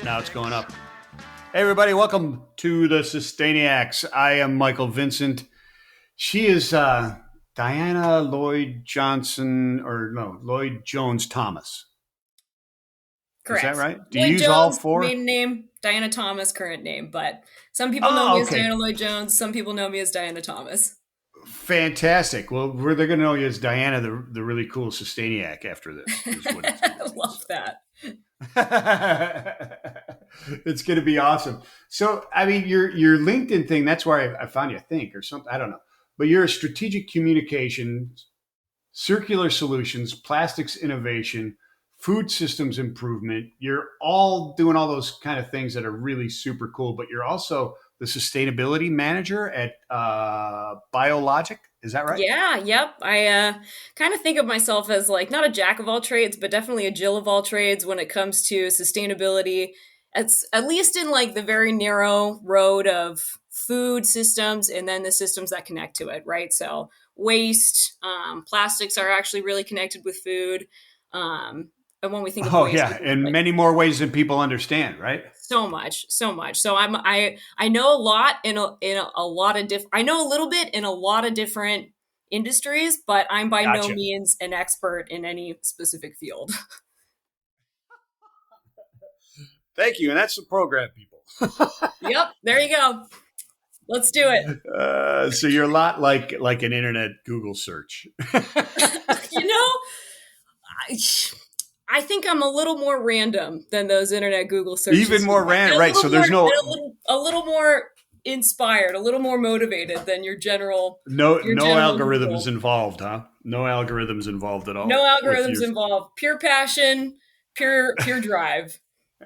Now it's going up. Hey, everybody, welcome to the Sustainiacs. I am Michael Vincent. She is Diana Lloyd Johnson, or no, Lloyd-Jones Thomas. Is that Correct. right? Do you use all Lloyd-Jones, four? maiden name, Diana Thomas, current name. But some people know me as Okay. Diana Lloyd-Jones. Some people know me as Diana Thomas. Fantastic. Well, they're going to know you as Diana, the really cool Sustainiac after this, is what it's going to I be. love that. It's going to be awesome. So, I mean, your LinkedIn thing, that's where I found you, I think, or something. I don't know. But you're a strategic communications, circular solutions, plastics innovation, food systems improvement. You're all doing all those kind of things that are really super cool. But you're also the sustainability manager at BioLogic. Is that right? Yeah, yep. I kind of think of myself as like not a jack of all trades, but definitely a Jill of all trades when it comes to sustainability. It's at least in like the very narrow road of food systems and then the systems that connect to it, right? So waste, plastics are actually really connected with food. Um, and when we think of Oh, waste, we yeah. think of In like many more ways than people understand, right? so much, so much. So I know a lot in a lot of different. I know a little bit in a lot of different industries, but I'm by no Gotcha. means an expert in any specific field. Thank you. And that's the program, people. Yep, there you go. Let's do it. So you're a lot like an internet Google search. You know, I, I think I'm a little more random than those internet Google Even searches you more get, and random, a right? little So more, there's and no a little more inspired, a little more motivated than no your no general algorithms Google. involved, huh? No algorithms involved at No all with algorithms yours. involved. Pure passion, pure drive.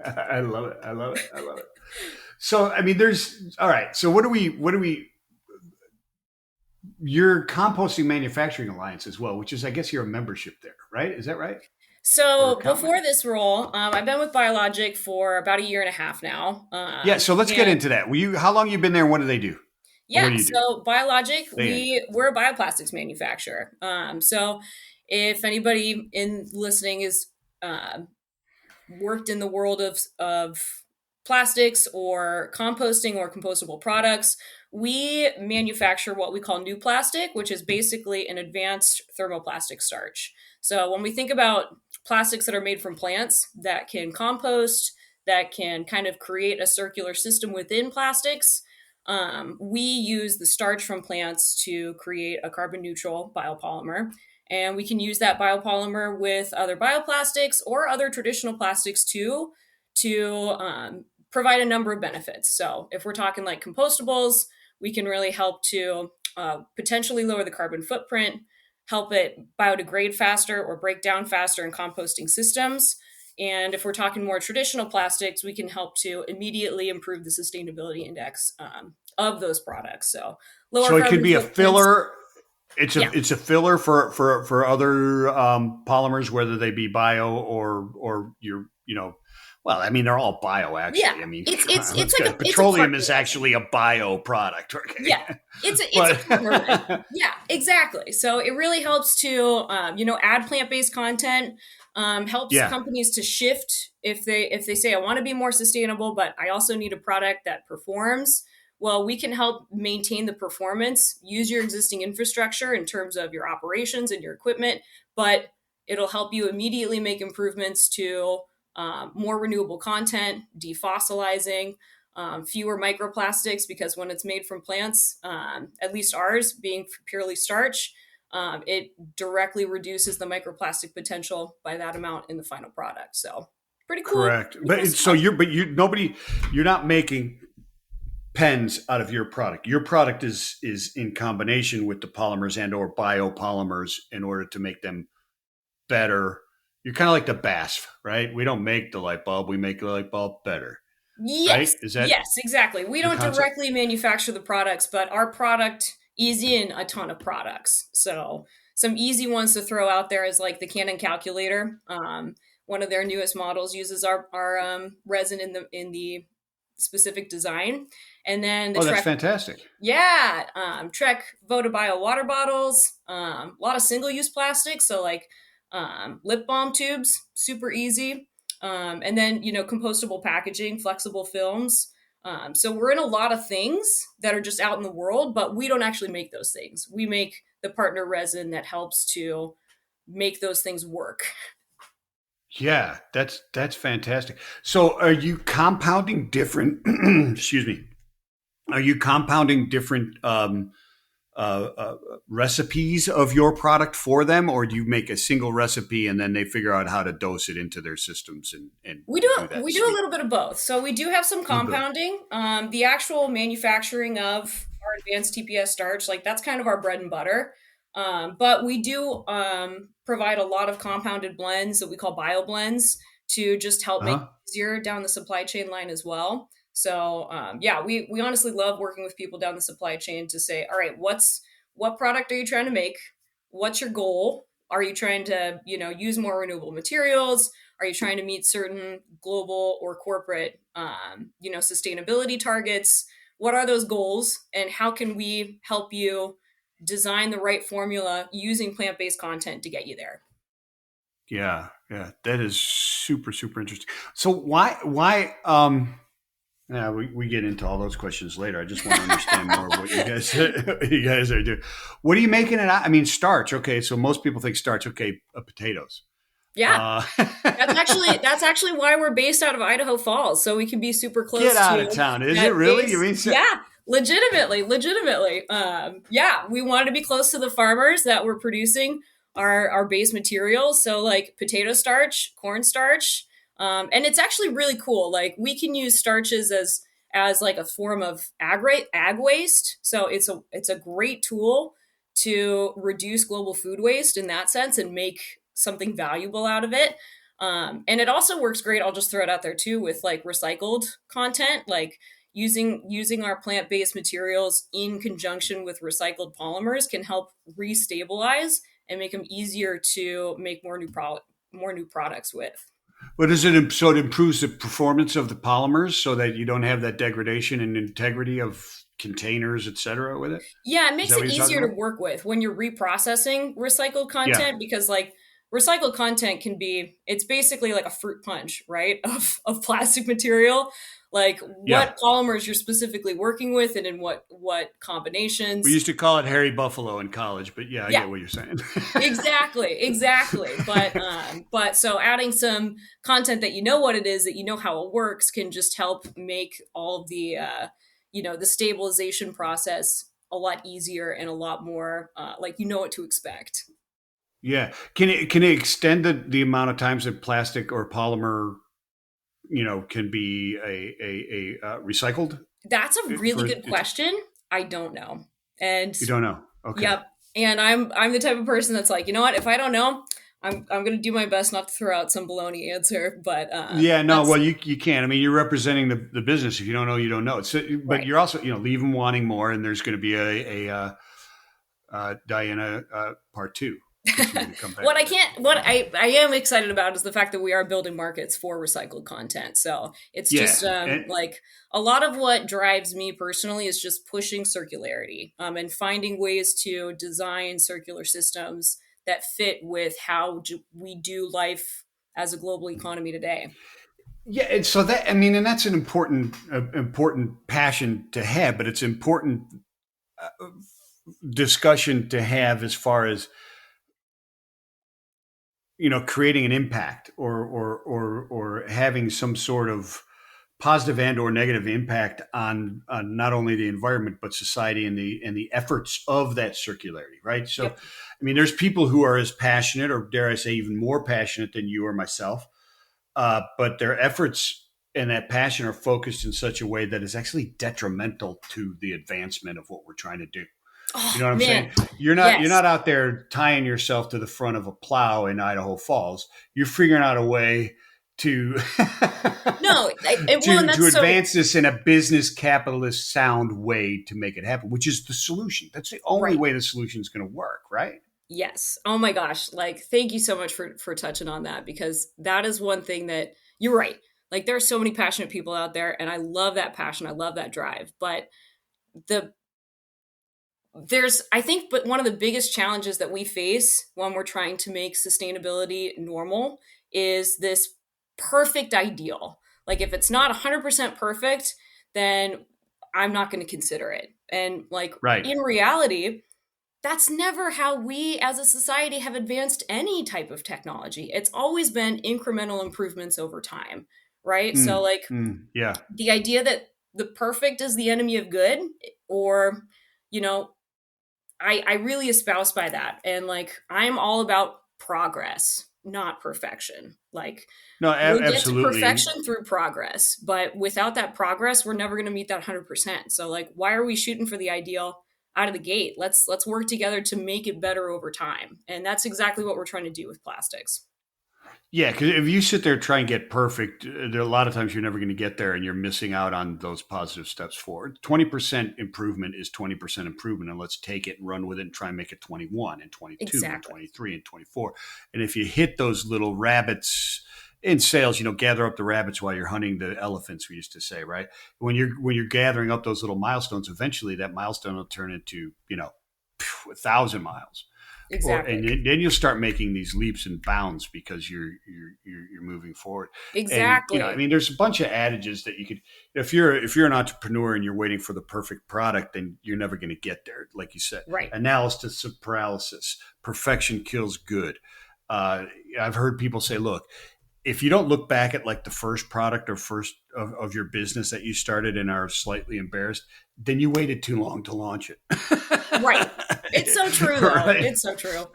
I love it. I love it. I love it. So I mean, there's all right. So what do we? Your composting manufacturing alliance as well, which is I guess you're a membership there, right? Is that right? Or So account before member? this role, I've been with Biologic for about a year and a half now. Yeah. So let's get And into that. How long you been there? And what do they do? Or what yeah, do you do? so Biologic, They we're a bioplastics manufacturer. So if anybody in listening is uh, worked in the world of plastics or composting or compostable products, we manufacture what we call new plastic, which is basically an advanced thermoplastic starch. So when we think about plastics that are made from plants that can compost, that can kind of create a circular system within plastics, we use the starch from plants to create a carbon neutral biopolymer. And we can use that biopolymer with other bioplastics or other traditional plastics too to provide a number of benefits. So, if we're talking like compostables, we can really help to potentially lower the carbon footprint, help it biodegrade faster or break down faster in composting systems. And if we're talking more traditional plastics, we can help to immediately improve the sustainability index of those products. So, lower So it could carbon be a footprints. filler. It's a Yeah, it's a filler for other polymers, whether they be bio or well, I mean they're all bio yeah. actually. I mean, It's like a petroleum is carburetor. actually a bio product, okay? Yeah, it's a carburetor. But Yeah, exactly. So it really helps to add plant based content. Helps yeah, companies to shift if they say I want to be more sustainable, but I also need a product that performs. Well, we can help maintain the performance. Use your existing infrastructure in terms of your operations and your equipment, but it'll help you immediately make improvements to more renewable content, defossilizing, fewer microplastics because when it's made from plants, at least ours being purely starch, it directly reduces the microplastic potential by that amount in the final product. So correct. pretty But cool so stuff. you're not making pens out of your product. Your product is in combination with the polymers and or biopolymers in order to make them better. You're kind of like the BASF, right? We don't make the light bulb, we make the light bulb better, right? Yes, Is that yes, exactly. We the don't concept? directly manufacture the products, but our product is in a ton of products. So some easy ones to throw out there is like the Canon calculator. One of their newest models uses our resin in the specific design, and then the Oh, that's Trek. fantastic. Yeah, Trek Bio water bottles, a lot of single use plastics, so like lip balm tubes, super easy. And then, compostable packaging, flexible films. So we're in a lot of things that are just out in the world, but we don't actually make those things. We make the partner resin that helps to make those things work. Yeah, that's fantastic. So, are you compounding different? Excuse me. Are you compounding different recipes of your product for them, or do you make a single recipe and then they figure out how to dose it into their systems and We do do that we do a suite? little bit of both. So we do have some A little bit. compounding. The actual manufacturing of our advanced TPS starch, like that's kind of our bread and butter. But we do provide a lot of compounded blends that we call bio blends to just help make Uh-huh. it easier down the supply chain line as well. So yeah, we honestly love working with people down the supply chain to say, all right, what product are you trying to make? What's your goal? Are you trying to, use more renewable materials? Are you trying to meet certain global or corporate, sustainability targets? What are those goals, and how can we help you design the right formula using plant-based content to get you there? Yeah, yeah, that is super, super interesting. So why, yeah, we get into all those questions later. I just want to understand more of what you guys, you guys are doing. What are you making it out? I mean, starch. Okay. So most people think starch. Okay. Potatoes. Yeah, Uh, that's actually why we're based out of Idaho Falls, so we can be super get close out of to town. Is it that really? You base. mean, Yeah, legitimately. Yeah, we wanted to be close to the farmers that were producing our base materials. So like potato starch, corn starch, and it's actually really cool. Like we can use starches as like a form of ag waste. So it's a great tool to reduce global food waste in that sense and make something valuable out of it. And it also works great. I'll just throw it out there too with like recycled content, like using our plant based materials in conjunction with recycled polymers can help restabilize and make them easier to make more new products with. but is it so it improves the performance of the polymers so that you don't have that degradation and integrity of containers, et cetera, with it? Yeah, it Is makes that what it you're talking easier to about? work with when you're reprocessing recycled Yeah. content because like recycled content it's basically like a fruit punch, right? Of plastic material. Like Yeah. what polymers you're specifically working with and in what We combinations. used to call it Harry Buffalo in college, but yeah, I Yeah, get what you're saying. exactly. But so adding some content that you know what it is, that you know how it works, can just help make all of the the stabilization process a lot easier and a lot more like you know what to expect. Yeah. Can it extend the amount of times that plastic or polymer, can be recycled That's a really for good it's question. I don't know. And you don't know. Okay. yep. And I'm the type of person that's like, you know what? If I don't know, I'm gonna do my best not to throw out some baloney answer. But Yeah, no, that's well, you can't. I mean, you're representing the business. If you don't know, you don't know. So, but right. you're also, leave them wanting more, and there's going to be Diana part two, since you're going to come back What I with it. can't, what I am excited about is the fact that we are building markets for recycled content. So it's just Yeah, and like a lot of what drives me personally is just pushing circularity and finding ways to design circular systems that fit with how we do life as a global economy today. yeah, and so that I mean, and that's an important passion to have, but it's important discussion to have as far as creating an impact or having some sort of positive and or negative impact on not only the environment but society and the efforts of that circularity, right? So Yep. I mean, there's people who are as passionate, or dare I say even more passionate than you or myself, but their efforts and that passion are focused in such a way that is actually detrimental to the advancement of what we're trying to do. You know Oh what I'm saying? man, You're yes. not out there tying yourself to the front of a plow in Idaho Falls. You're figuring out a way to No, well, and to that's so advance this in a business capitalist sound way to make it happen, which is the solution. That's the only right. way the solution is going to work, right? Yes. Oh my gosh. Like, thank you so much for touching on that because that is one thing that you're right. Like, there are so many passionate people out there, and I love that passion. I love that drive. But the I think, but one of the biggest challenges that we face when we're trying to make sustainability normal is this perfect ideal. Like if it's not 100% perfect, then I'm not going to consider it. And like Right. in reality, that's never how we as a society have advanced any type of technology. It's always been incremental improvements over time, right? So like Yeah. the idea that the perfect is the enemy of good, or, you know, I really espouse by that. And like, I'm all about progress, not perfection. Like, No, we'll get to absolutely. perfection through progress, but without that progress, we're never going to meet that 100%. So like, why are we shooting for the ideal out of the gate? Let's work together to make it better over time. And that's exactly what we're trying to do with plastics. Yeah, because if you sit there and try and get perfect, there are a lot of times you're never going to get there, and you're missing out on those positive steps forward. 20% improvement is 20% improvement, and let's take it and run with it and try and make it 21 and 22 and Exactly. 23 and 24. And if you hit those little rabbits in sales, gather up the rabbits while you're hunting the elephants. We used to say, right? When you're gathering up those little milestones, eventually that milestone will turn into 1,000 miles. And Exactly. then you'll start making these leaps and bounds because you're moving forward. And I Exactly. mean, there's a bunch of adages that you could, if you're an entrepreneur and you're waiting for the perfect product, then you're never going to get there. Like you said, Right. analysis of paralysis, perfection kills good. I've heard people say, look, if you don't look back at like the first product or first of your business that you started and are slightly embarrassed, then you waited too long to launch it. Right. It's so true, though. Right? It's so true.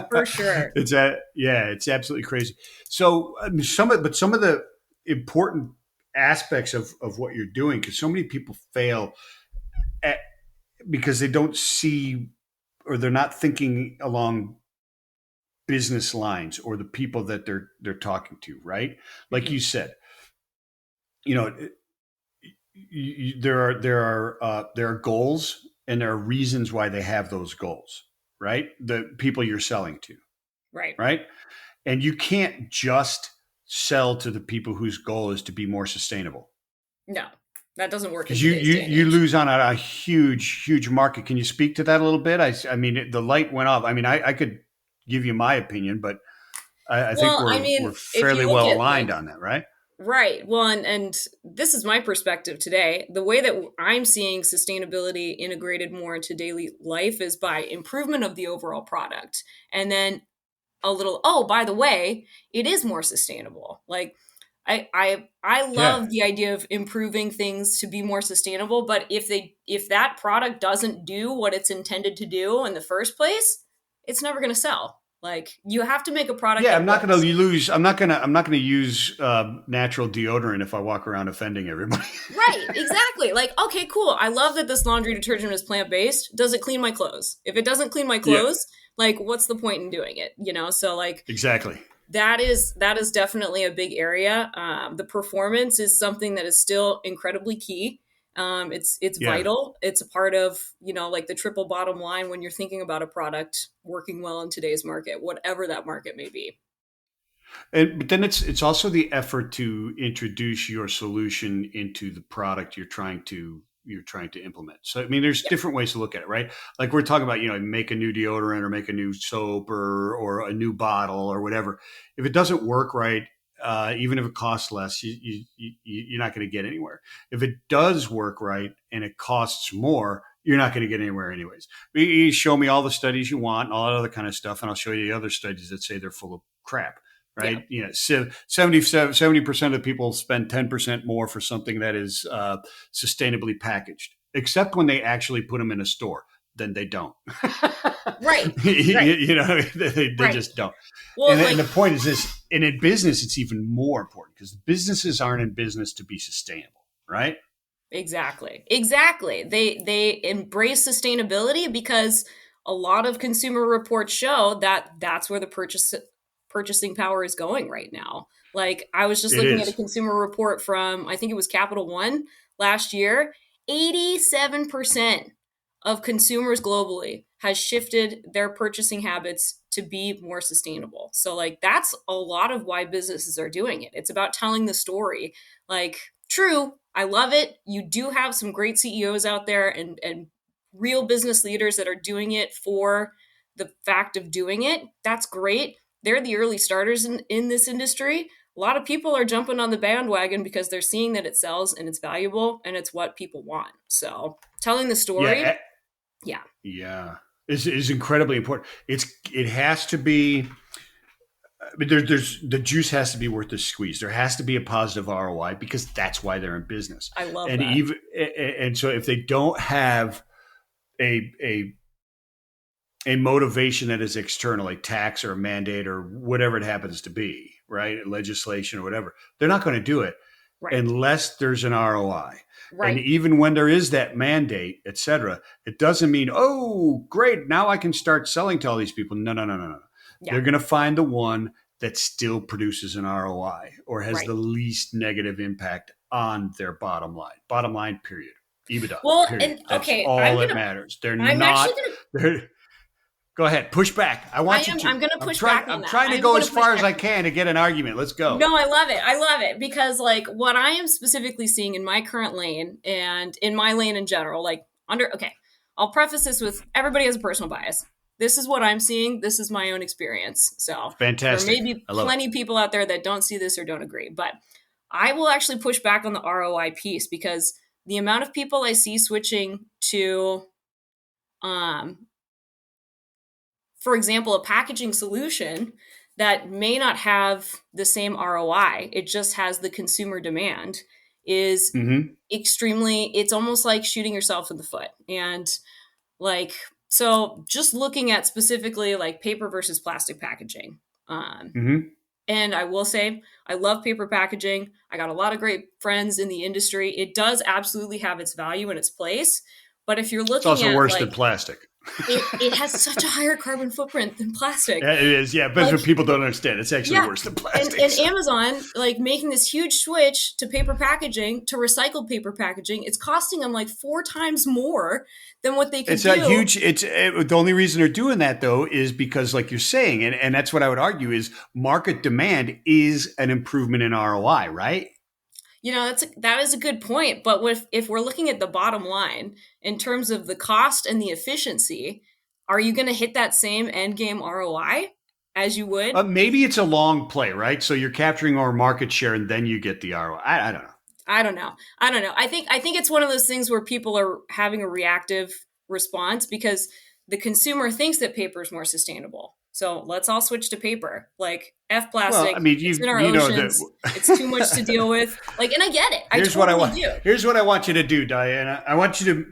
For sure. It's absolutely crazy. So some of the important aspects of what you're doing, because so many people fail at, because they don't see, or they're not thinking along business lines or the people that they're talking to, right? Like you Mhm. said, you know, there are goals, and there are reasons why they have those goals, right? The people you're selling to, Right. right? And you can't just sell to the people whose goal is to be more sustainable, No, that doesn't work in because you today's you day and you age. lose on a huge market. Can you speak to that a little bit? I mean, the light went off. I mean, I could give you my opinion, but I think Well, I we're mean, if fairly you look well at aligned like, on that, right? right, well, and this is my perspective today. The way that I'm seeing sustainability integrated more into daily life is by improvement of the overall product. And then a little, oh, by the way, it is more sustainable. Like I Yeah. love the idea of improving things to be more sustainable, but if that product doesn't do what it's intended to do in the first place, it's never going to sell. Like you have to make a product Yeah, that I'm not going to works. lose. I'm not going to use natural deodorant if I walk around offending everybody. Right, exactly. Like, okay, cool. I love that this laundry detergent is plant based. Does it clean my clothes? If it doesn't clean my Yeah, clothes, like, what's the point in doing it? So like, exactly. that is definitely a big area. The performance is something that is still incredibly key. It's Yeah. vital. It's a part of like the triple bottom line when you're thinking about a product working well in today's market, whatever that market may be. But then it's also the effort to introduce your solution into the product you're trying to implement. So I mean, there's Yeah, different ways to look at it, right? Like we're talking about, make a new deodorant or make a new soap or a new bottle or whatever. If it doesn't work right, even if it costs less, you're not going to get anywhere. If it does work right and it costs more, you're not going to get anywhere anyways. You show me all the studies you want and all that other kind of stuff, and I'll show you the other studies that say they're full of crap, yeah, right? So 70% of people spend 10% more for something that is sustainably packaged, except when they actually put them in a store. Then they don't. right, you, right, they right. just don't. And, Well, and like the point is this: and in business, it's even more important because businesses aren't in business to be sustainable, right? exactly. Exactly. They embrace sustainability because a lot of consumer reports show that that's where the purchasing power is going right now. Like I was just It looking at a is. consumer report from I think it was Capital One last year. 87% of consumers globally has shifted their purchasing habits to be more sustainable. So like that's a lot of why businesses are doing it. It's about telling the story. Like true, I love it. You do have some great CEOs out there and real business leaders that are doing it for the fact of doing it. That's great. They're the early starters in this industry. a lot of people are jumping on the bandwagon because they're seeing that it sells and it's valuable and it's what people want. So telling the story, Yeah. yeah. Yeah. Is incredibly important. It has to be, there's the juice has to be worth the squeeze. There has to be a positive ROI because that's why they're in business. I love And that. even, and so if they don't have a motivation that is external, like tax or a mandate or whatever it happens to be, right? Legislation or whatever, they're not going to do it Right. unless there's an ROI. Right. And even when there is that mandate, et cetera, it doesn't mean, oh, great, now I can start selling to all these people. No. Yeah. They're going to find the one that still produces an ROI or has Right. the least negative impact on their bottom line. Bottom line, period. EBITDA. Well, period. and That's okay, all that matters. They're not. Go ahead, push back. I'm going to push back on I'm that. trying to go as far as I can to get an argument. Let's go. No, I love it because like what I am specifically seeing in my current lane and in my lane in general, like I'll preface this with everybody has a personal bias. This is what I'm seeing. This is my own experience. So fantastic. There may be plenty of people out there that don't see this or don't agree, but I will actually push back on the ROI piece because the amount of people I see switching to, for example, a packaging solution that may not have the same ROI, it just has the consumer demand, is extremely, it's almost like shooting yourself in the foot. And like, so just looking at specifically like paper versus plastic packaging. And I will say, I love paper packaging. I got a lot of great friends in the industry. It does absolutely have its value and its place. But if you're looking it's also worse than plastic. It has such a higher carbon footprint than plastic. Yeah, it is. Yeah, but what people don't understand, it's actually worse than plastic. And Amazon, like making this huge switch to paper packaging, to recycled paper packaging, it's costing them like 4 times more than what they could do. It's a huge. The only reason they're doing that though is because, like you're saying, and that's what I would argue is market demand is an improvement in ROI, right? You know, that is a good point. But if we're looking at the bottom line in terms of the cost and the efficiency, are you going to hit that same end game ROI as you would? Maybe it's a long play, right? So you're capturing more market share and then you get the ROI. I don't know. I don't know. I think it's one of those things where people are having a reactive response because the consumer thinks that paper is more sustainable. So let's all switch to paper. Like F plastic. Well, I mean, it's in our oceans. It's too much to deal with. Like, and I get it. Here's what I want you to do, Diana. I want you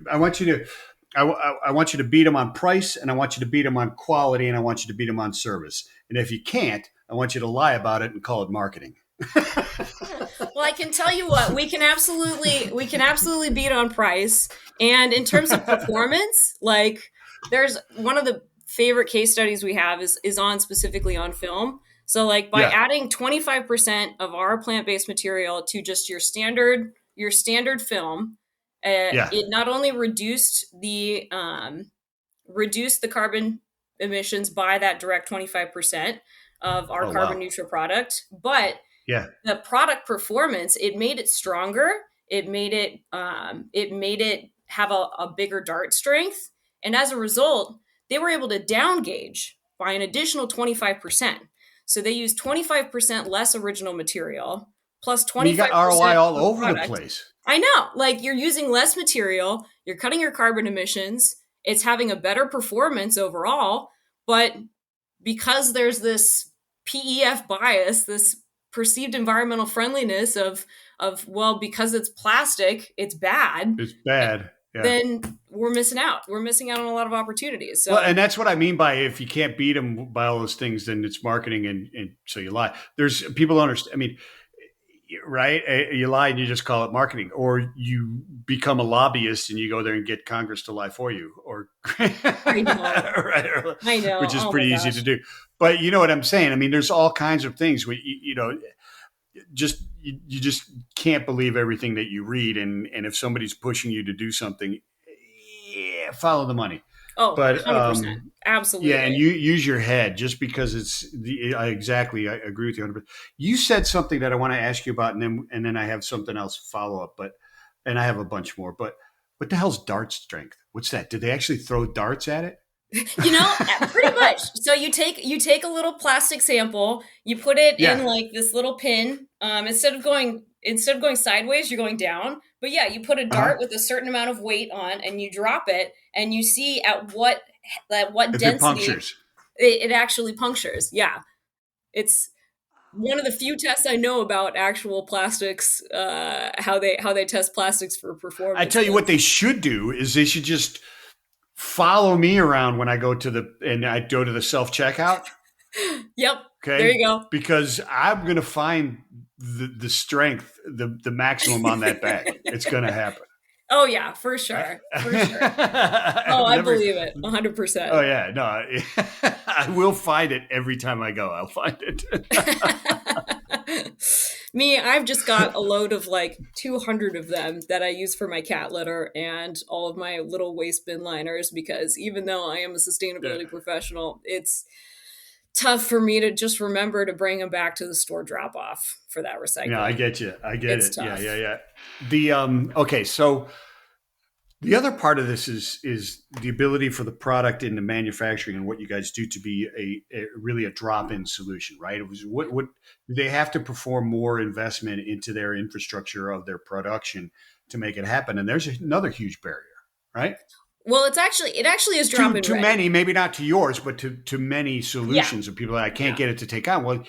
to beat them on price, and I want you to beat them on quality, and I want you to beat them on service. And if you can't, I want you to lie about it and call it marketing. Well, I can tell you what, we can absolutely beat on price. And in terms of performance, like there's one of the favorite case studies we have is on specifically on film. So like by adding 25% of our plant-based material to just your standard film, it not only reduced the carbon emissions by that direct 25% of our carbon neutral product, but the product performance, it made it stronger. It made it have a bigger dart strength. And as a result, they were able to down gauge by an additional 25%. So they used 25% less original material plus 25%. You got ROI all over the place. I know. Like you're using less material, you're cutting your carbon emissions, it's having a better performance overall, but because there's this PEF bias, this perceived environmental friendliness of well, because it's plastic, it's bad. It's bad. Yeah. Then we're missing out. We're missing out on a lot of opportunities. So, well, and that's what I mean by if you can't beat them by all those things, then it's marketing, and so you lie. There's people don't understand. I mean, right? You lie and you just call it marketing, or you become a lobbyist and you go there and get Congress to lie for you, or I know, right? I know, which is pretty easy to do. But you know what I'm saying? I mean, there's all kinds of things where you just can't believe everything that you read, and if somebody's pushing you to do something, follow the money. Oh, but 100%. Absolutely. Yeah, and you use your head just because I agree with you 100%. You said something that I want to ask you about, and then I have something else follow up, and I have a bunch more. But what the hell's dart strength? What's that? Did they actually throw darts at it? Pretty much. So you take a little plastic sample, you put it in Yeah. like this little pin. Instead of going sideways, you're going down. But yeah, you put a Uh-huh. dart with a certain amount of weight on, and you drop it, and you see at what If it density punctures. it actually punctures. Yeah, it's one of the few tests I know about actual plastics. How they test plastics for I performance. tell you what they should do is they should just follow me around when I go to the self checkout. Yep. There Okay. you go. Because I'm going to find the strength, the maximum on that bag. It's going to happen. Oh yeah, for sure, for sure. Oh, I've I never, believe it, 100%. oh yeah, no, I will find it every time I go. I'll find it. Me, I've just got a load of like 200 of them that I use for my cat litter and all of my little waste bin liners because even though I am a Yeah. sustainability professional, it's tough for me to just remember to bring them back to the store drop off for that No, I recycling. get you. I get It's it. Yeah, yeah, tough. yeah. Okay, so the other part of this is the ability for the product in the manufacturing and what you guys do to be a really a drop in solution, right? It was what do they have to perform more investment into their infrastructure of their production to make it happen? And there's another huge barrier, right? Well, it actually is drop in To ready. many, maybe not to yours, but to many Yeah, solutions of people that I can't yeah. get it to take on. Well,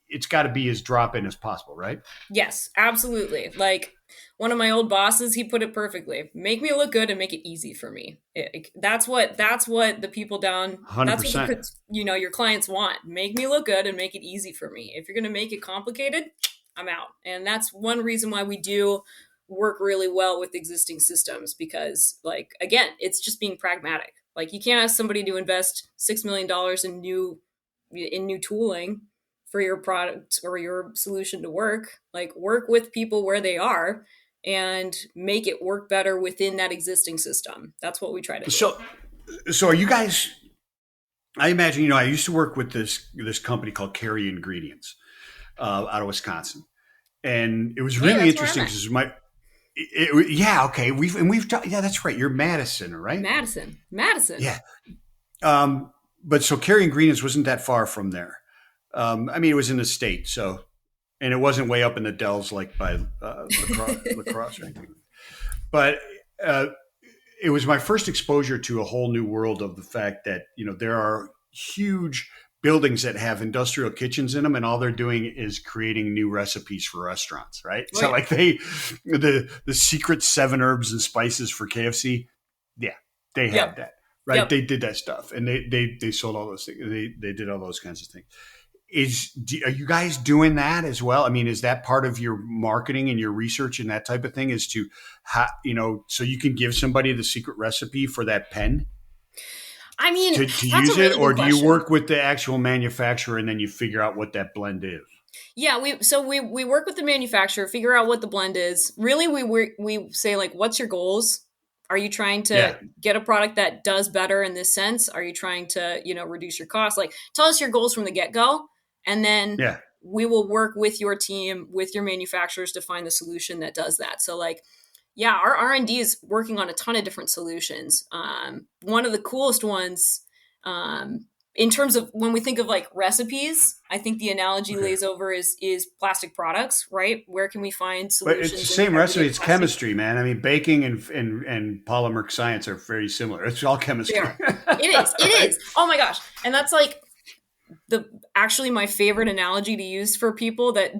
it's got to be as drop in as possible, right? Yes, absolutely. Like one of my old bosses, he put it perfectly. Make me look good and make it easy for me. That's what the people down. one Hundred That's what percent. your clients want. Make me look good and make it easy for me. If you're going to make it complicated, I'm out. And that's one reason why we do work really well with existing systems because like again, it's just being pragmatic. Like you can't ask somebody to invest $6 million in new tooling for your product or your solution to work. Like work with people where they are and make it work better within that existing system. That's what we try to do. So are you guys? I imagine I used to work with this company called Carry Ingredients out of Wisconsin, and it was Hey, really that's where I'm interesting at. because yeah, okay, we've talked, yeah, that's right, you're Madison, right? Madison. Madison. Yeah. But so Carry Ingredients wasn't that far from there. I mean, it was in the state, so, and it wasn't way up in the dells like by lacrosse or anything. But uh, it was my first exposure to a whole new world of the fact that there are huge buildings that have industrial kitchens in them, and all they're doing is creating new recipes for restaurants, right? Oh So yeah. like the secret 7 herbs and spices for KFC, yeah, they Yep. had that, right? Yep. They did that stuff, and they sold all those things. They did all those kinds of things. Are you guys doing that as well? I mean, is that part of your marketing and your research and that type of thing? Is to, so you can give somebody the secret recipe for that pen I mean, to that's a use it, really or good do you question. work with the actual manufacturer and then you figure out what that blend is? Yeah, we work with the manufacturer, figure out what the blend is. Really, we say like, what's your goals? Are you trying to Yeah, get a product that does better in this sense? Are you trying to reduce your costs? Like, tell us your goals from the get go, and then yeah. we will work with your team, with your manufacturers to find the solution that does that. So like, yeah, our R&D is working on a ton of different solutions. One of the coolest ones, in terms of when we think of like recipes, I think the analogy Okay. lays over is plastic products, right? Where can we find But it's the solutions in same recipe. everyday It's plastic? chemistry, man. I mean, baking and polymer science are very similar. It's all They chemistry, are. It is. It right? is. Oh my gosh. And that's like the actually my favorite analogy to use for people that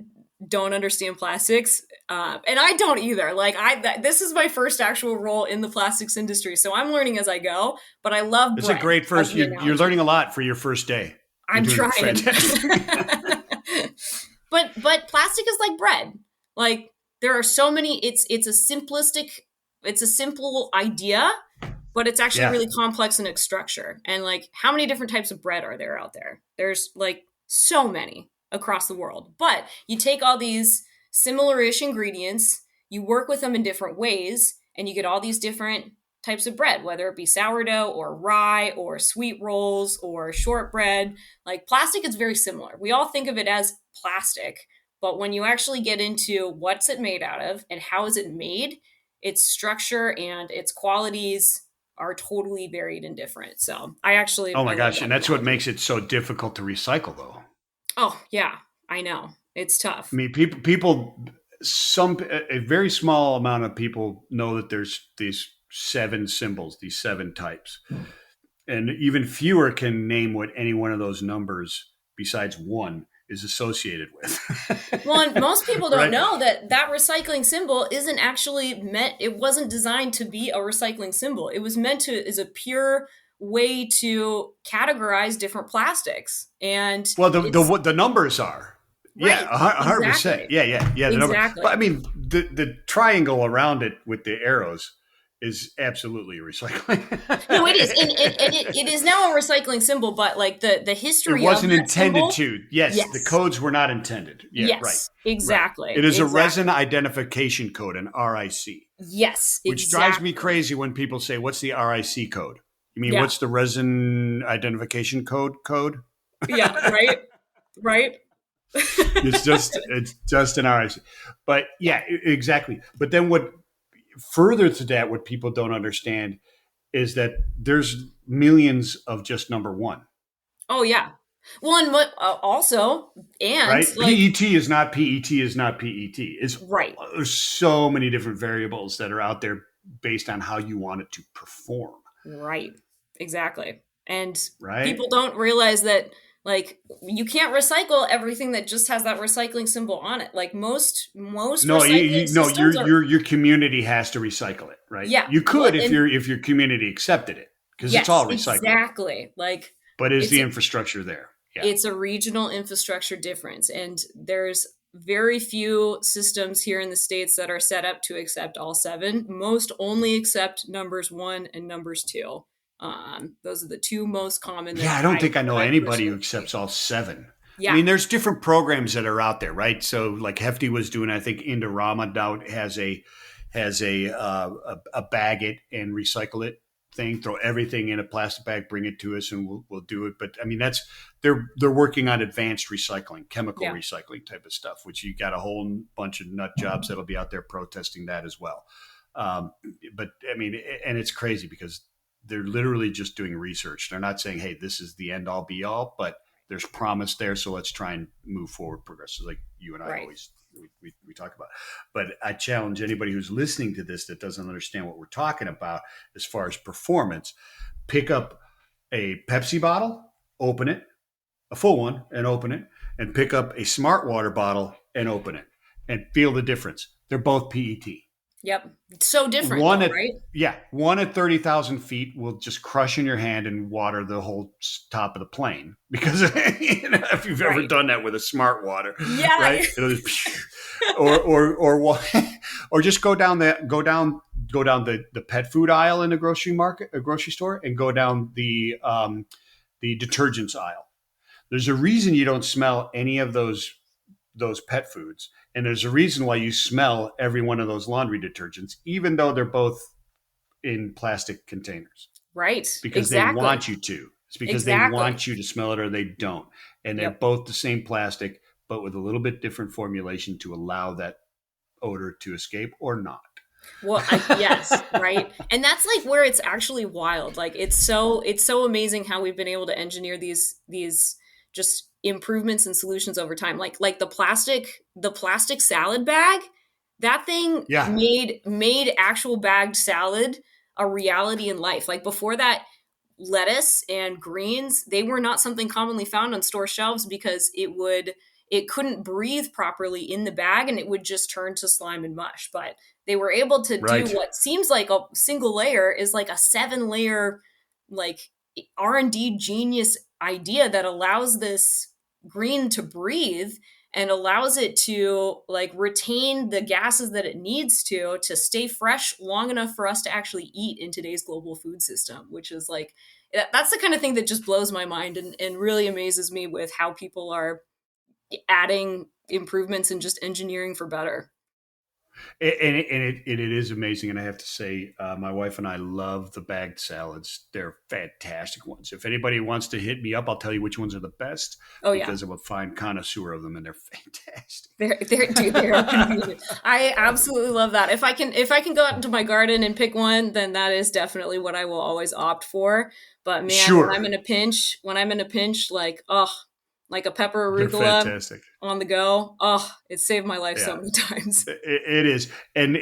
don't understand plastics, and I don't either. Like this is my first actual role in the plastics industry, so I'm learning as I go. But I love It's a bread great as first. the You're analogy. learning a lot for your first day. You're I'm doing trying. fantastic. but plastic is like bread. Like there are so many. It's a simple idea, but it's actually Yeah. really complex in its structure. And like, how many different types of bread are there out there? There's like so many across the world. But you take all these similar-ish ingredients, you work with them in different ways, and you get all these different types of bread, whether it be sourdough or rye or sweet rolls or shortbread. Like plastic is very similar. We all think of it as plastic, but when you actually get into what's it made out of and how is it made, its structure and its qualities are totally varied and different. So I actually, Oh I my love gosh. that And that's what analogy. makes it so difficult to recycle, though. Oh yeah, I know. It's I tough. mean, a very small amount of people know that there's these seven symbols, these seven types. And even fewer can name what any one of those numbers besides one is associated Well, and with. most people don't Right? know that that recycling symbol isn't actually meant, it wasn't designed to be a recycling symbol. It was meant to, as a pure way to categorize different plastics. And Well, it's the numbers are. Yeah, right. 100%. Exactly. Yeah. The number, but I Exactly. mean, the triangle around it with the arrows is absolutely recycling. No, it is. And it is now a recycling symbol, but like the It history of wasn't that intended symbol, to. Yes, the yes. codes were not intended. Yeah, right, Yes. right. It Exactly. is a resin Exactly. identification code, an RIC, Yes. which drives me Exactly. crazy when people say, "What's the RIC code?" You mean Yeah. what's the resin identification code? Yeah. Right. Right. It's just an RIC. But Yeah. yeah, exactly. But then what further to that, what people don't understand is that there's millions of just number one, Oh yeah. Well, and what also, and right? like, PET is not PET is not PET. right, There's so many different variables that are out there based on how you want it to perform, right, exactly. And right? people don't realize that like you can't recycle everything that just has that recycling symbol on it. Like most No, recycling no, systems are, your community has to recycle it, right? yeah. You Well, could if and your community accepted it because it's yes, all recyclable. exactly. Like But is it's the infrastructure there? Yeah. it's a regional infrastructure difference, and there's very few systems here in the states that are set up to accept all seven. Most only accept numbers one and numbers two. Those are the two most common Yeah, I don't think I know I anybody who personally see. accepts all seven. I Yeah, mean, there's different programs that are out there, right? So, like Hefty was doing, I think Indorama now has a bag it and recycle it thing. Throw everything in a plastic bag, bring it to us, and we'll do it. But I mean, they're working on advanced recycling, chemical yeah, recycling type of stuff, which you got a whole bunch of nut jobs that'll be out there protesting that as well. Um, but I mean, and it's crazy because they're literally just doing research. They're not saying, "Hey, this is the end all be all," but there's promise there, so let's try and move forward, progress, like you and I right. always we talk about. But I challenge anybody who's listening to this that doesn't understand what we're talking about as far as performance. Pick up a Pepsi bottle, open it, a full one, and open it, and pick up a Smart Water bottle and open it, and feel the difference. They're both PET. Yep. So different One though, at right? Yeah, one at 30,000 feet will just crush in your hand and water the whole top of the plane because if you've ever Right. done that with a smart water, Yeah. right? It'll just or just go down the pet food aisle in a grocery store, and go down the detergents aisle. There's a reason you don't smell any of those pet foods. And there's a reason why you smell every one of those laundry detergents, even though they're both in plastic containers. Right. It's because they Exactly. want you to. It's because they Exactly. want you to smell it or they don't. And they're Yep. both the same plastic, but with a little bit different formulation to allow that odor to escape or not. Well, yes, right. And that's like where it's actually wild. Like it's so amazing how we've been able to engineer these just improvements and solutions over time. Like the plastic salad bag, that thing Yeah, made actual bagged salad a reality in life. Like before that, lettuce and greens, they were not something commonly found on store shelves because it couldn't breathe properly in the bag and it would just turn to slime and mush. But they were able to do right. what seems like a single layer is like a 7 layer like R&D genius idea that allows this green to breathe and allows it to like retain the gases that it needs to stay fresh long enough for us to actually eat in today's global food system, which is like that's the kind of thing that just blows my mind and really amazes me with how people are adding improvements and just engineering for better. And it is amazing. And I have to say, my wife and I love the bagged salads. They're fantastic ones. If anybody wants to hit me up, I'll tell you which ones are the best Oh yeah. because I'm a fine connoisseur of them, and they're fantastic. They're convenient. I absolutely love that. If I can go out into my garden and pick one, then that is definitely what I will always opt for. But man, when I'm Sure, in a pinch, like a pepper they're arugula fantastic. on the go, it saved my life so Yeah, many times. it is. And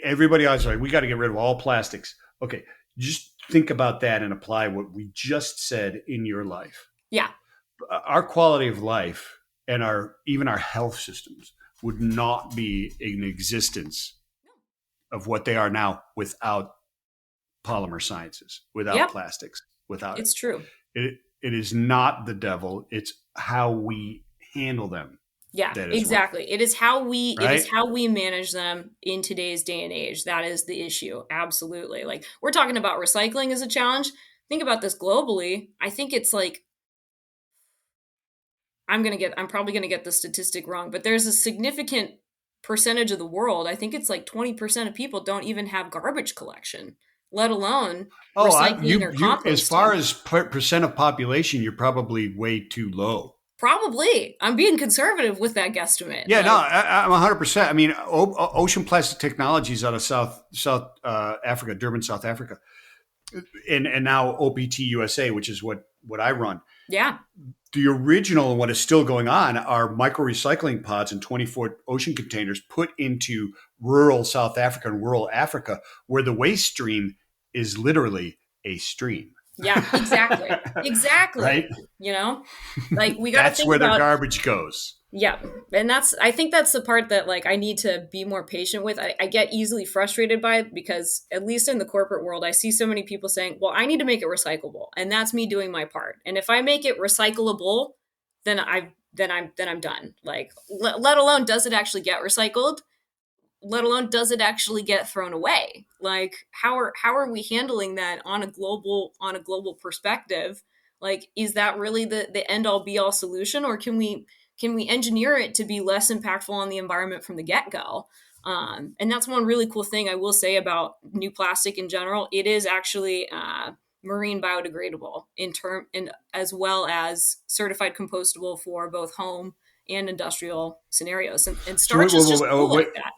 everybody else, like, we got to get rid of all plastics. Okay, just think about that and apply what we just said in your life. Yeah. Our quality of life and even our health systems would not be in existence of what they are now without polymer sciences, without Yep. plastics, without it. It's true. It is not the devil. It's how we handle them Yeah, that is wrong, exactly. It is how we right? manage them in today's day and age. That is the issue. Absolutely. Like we're talking about recycling as a challenge. Think about this globally. I think it's like I'm probably gonna get the statistic wrong, but there's a significant percentage of the world. I think it's like 20% of people don't even have garbage collection, let alone Oh, recycling or you, as far composting. as percent of population, you're probably way too low. Probably. I'm being conservative with that guesstimate. Yeah, no, Like, I'm 100%. I mean, Ocean Plastic Technologies out of South Africa, Durban, South Africa, and now OPT USA, which is what I run. yeah. The original and what is still going on are micro recycling pods in 24 ocean containers put into rural South Africa and rural Africa, where the waste stream is literally a stream. Yeah, exactly. Right? Exactly. You know, like we got to That's think where the about, garbage goes. yeah. And I think that's the part that like I need to be more patient with. I get easily frustrated by it because at least in the corporate world, I see so many people saying, well, I need to make it recyclable. And that's me doing my part. And if I make it recyclable, then I'm done. Like, let alone does it actually get recycled? Let alone does it actually get thrown away? Like how are we handling that on a global perspective? Like is that really the end all be all solution, or can we engineer it to be less impactful on the environment from the get-go? And that's one really cool thing I will say about new plastic in general. It is actually marine biodegradable in term and as well as certified compostable for both home and industrial scenarios. And So starch is just cool wait, like that.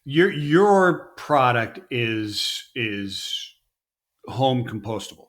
your product is home compostable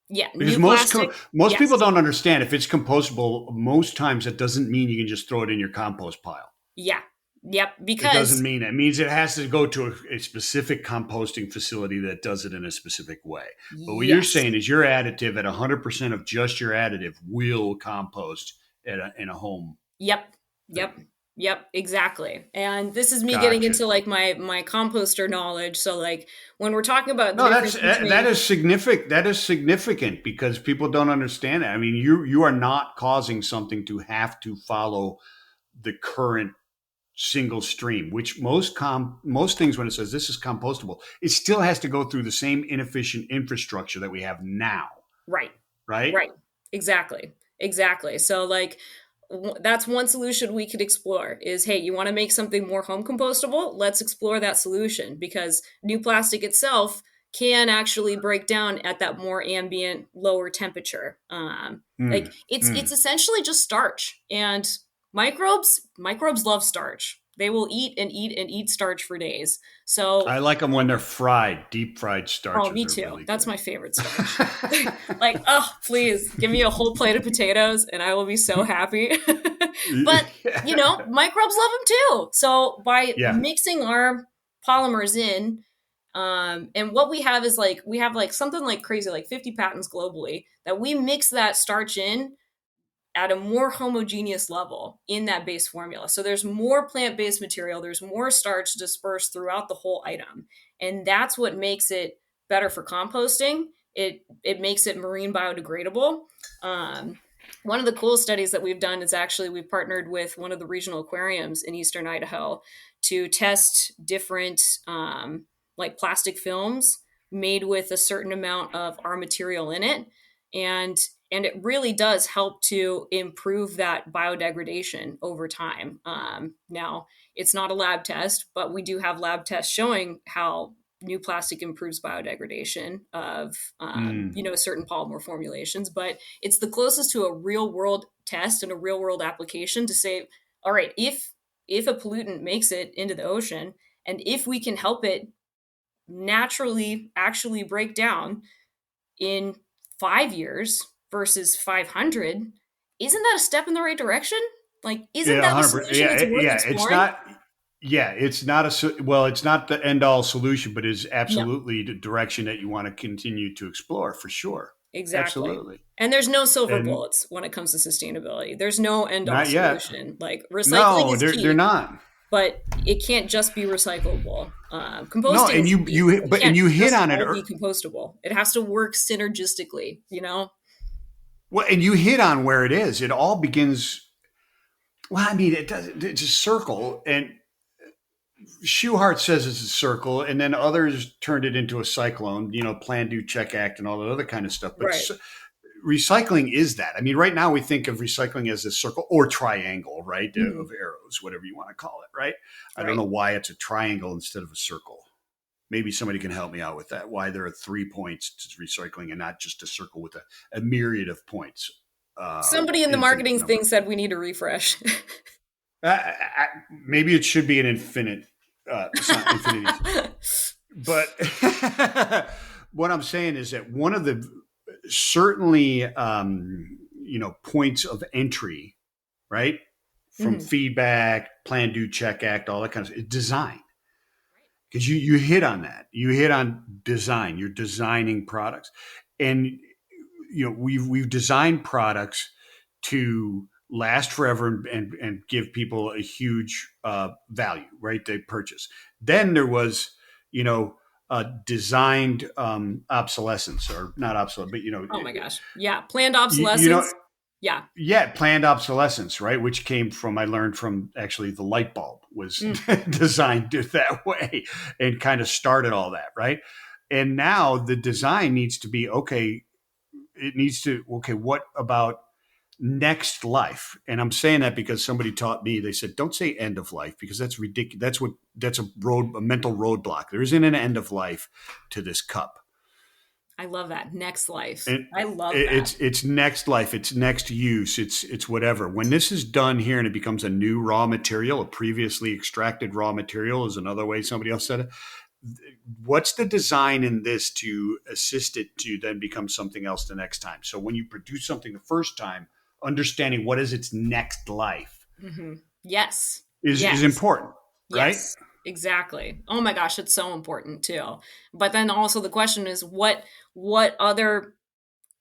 Yeah, because new plastic. most people Yes. don't understand if it's compostable. Most times, it doesn't mean you can just throw it in your compost pile. Yeah. Yep. It doesn't Because mean that. It means it has to go to a specific composting facility that does it in a specific way. But what you're yes. saying is your additive at 100% of just your additive will compost in a home Yep. Yep. thing. Yep. Exactly. And this is me getting Gotcha. into like my composter knowledge. So like when we're talking about the No, difference that between is significant. That is significant because people don't understand that. I mean, you are not causing something to have to follow the current single stream, which most things when it says this is compostable, it still has to go through the same inefficient infrastructure that we have now, right. right? Right. Exactly. Exactly. So like that's one solution we could explore is hey, you want to make something more home compostable? Let's explore that solution because new plastic itself can actually break down at that more ambient, lower temperature. Like Mm, it's mm. essentially just starch, and microbes love starch. They will eat and eat and eat starch for days. So I like them when they're fried. Deep fried oh, starches me are too. really That's good. my favorite starch. Like, oh, please give me a whole plate of potatoes and I will be so happy. But, microbes love them too. So by Yeah. mixing our polymers in, and what we have is like, we have like something like crazy, like 50 patents globally that we mix that starch in at a more homogeneous level in that base formula. So there's more plant-based material, there's more starch dispersed throughout the whole item. And that's what makes it better for composting. It makes it marine biodegradable. Um, One of the cool studies that we've done is actually we've partnered with one of the regional aquariums in eastern Idaho to test different like plastic films made with a certain amount of our material in it. And and it really does help to improve that biodegradation over time. Now, It's not a lab test, but we do have lab tests showing how new plastic improves biodegradation of certain polymer formulations. But it's the closest to a real world test and a real world application to say, all right, if a pollutant makes it into the ocean, and if we can help it naturally actually break down in 5 years versus 500, isn't that a step in the right direction? Like, isn't Yeah, that the 100%. solution that's worth It's exploring? not. Yeah, it's not it's not the end all solution, but it's No, absolutely the direction that you want to continue to explore for sure. exactly. Absolutely. And there's no silver And bullets when it comes to sustainability. There's no end all not yet. solution. Like, recycling No, is they're key, not. but it can't just be recyclable. No, Composting and is key. It and can't you hit just on it. all be compostable. It has to work synergistically, Well, and you hit on where it is. It all begins. Well, I mean, it does. It's a circle, and Schuhart says it's a circle, and then others turned it into a cyclone. Plan, do, check, act, and all that other kind of stuff. But Right. recycling is that. I mean, right now we think of recycling as a circle or triangle, right? Mhm. Of arrows, whatever you want to call it, right? I don't Right. know why it's a triangle instead of a circle. Maybe somebody can help me out with that. Why there are 3 points to recycling and not just a circle with a myriad of points. Somebody in the Infinite marketing number thing of said points. we need a refresh. Maybe it should be an infinite, infinity. But what I'm saying is that one of the certainly, points of entry, right, from Mhm. feedback, plan, do, check, act, all that kind of stuff, design. Because you hit on that. You hit on design. You're designing products, and we've designed products to last forever and give people a huge value, right? They purchase. Then there was, designed obsolescence, or not obsolescence, but Oh my gosh. Yeah. Planned you, you know, obsolescence. Yeah. yeah, planned obsolescence, right? Which came from, I learned from actually the light bulb was Mm. designed that way and kind of started all that, right? And now the design needs to be okay. It needs to, okay, what about next life? And I'm saying that because somebody taught me, they said, don't say end of life because that's ridiculous. That's a mental roadblock. There isn't an end of life to this cup. I love that. Next life. And I love that. it's next life, it's next use, it's whatever. When this is done here and it becomes a new raw material, a previously extracted raw material is another way somebody else said it. What's the design in this to assist it to then become something else the next time? So when you produce something the first time, understanding what is its next life Hmm. Yes. is Yes. important, right? Yes. Exactly. Oh my gosh, it's so important too. But then also the question is what other